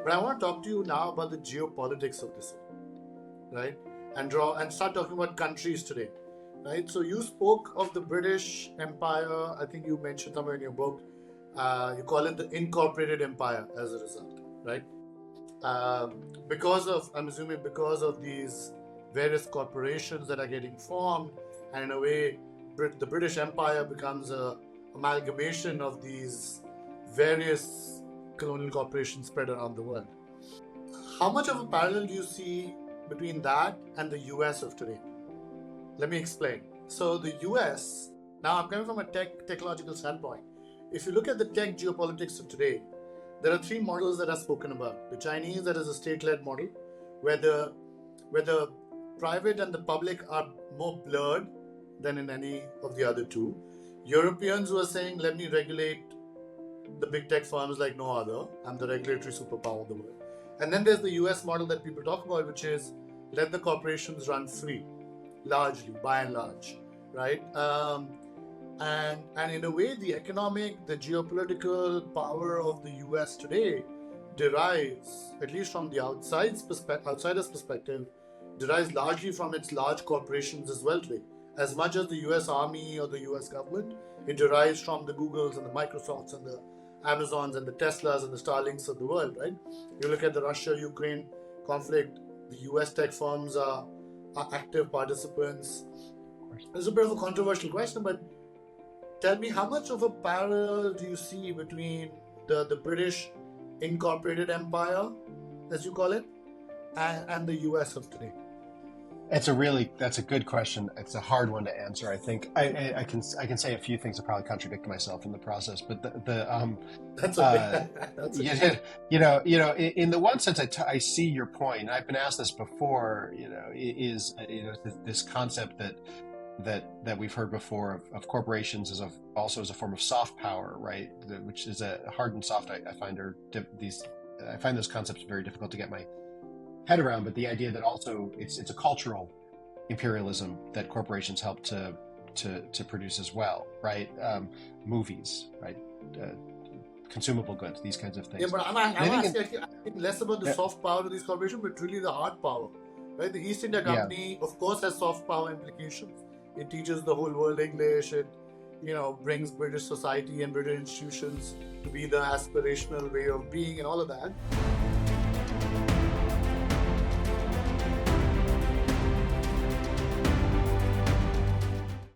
But I want to talk to you now about the geopolitics of this, right? And start talking about countries today, right? So you spoke of the British Empire. I think you mentioned somewhere in your book. You call it the incorporated empire as a result, right? I'm assuming because of these various corporations that are getting formed, and in a way, the British Empire becomes a amalgamation of these various colonial corporations spread around the world. How much of a parallel do you see between that and the US of today? Let me explain. So the US, now I'm coming from a technological standpoint. If you look at the tech geopolitics of today, there are three models that are spoken about. The Chinese, that is a state-led model, where the private and the public are more blurred than in any of the other two. Europeans who are saying, let me regulate the big tech firms like no other. I'm the regulatory superpower of the world. And then there's the US model that people talk about, which is let the corporations run free, largely, by and large, right? And in a way, the economic, the geopolitical power of the US today derives, at least from the outsider's perspective, derives largely from its large corporations as well today. As much as the US Army or the US government, it derives from the Googles and the Microsofts and the Amazons and the Teslas and the Starlinks of the world, right? You look at the Russia-Ukraine conflict, the US tech firms are active participants. It's a bit of a controversial question, but tell me, how much of a parallel do you see between the British incorporated empire, as you call it, and the US of today? That's a good question. It's a hard one to answer. I think I can say a few things that probably contradict myself in the process, but That's okay. That's okay. In the one sense, I see your point. I've been asked this before. Is this concept that we've heard before of corporations as also as a form of soft power, right? Which is a hard and soft. I find those concepts very difficult to get my head around, but the idea that also it's a cultural imperialism that corporations help to produce as well, right? Movies, right? Consumable goods, these kinds of things. Yeah, but I think less about the soft power of these corporations, but really the hard power, right? The East India Company, of course, has soft power implications. It teaches the whole world English. It, brings British society and British institutions to be the aspirational way of being and all of that.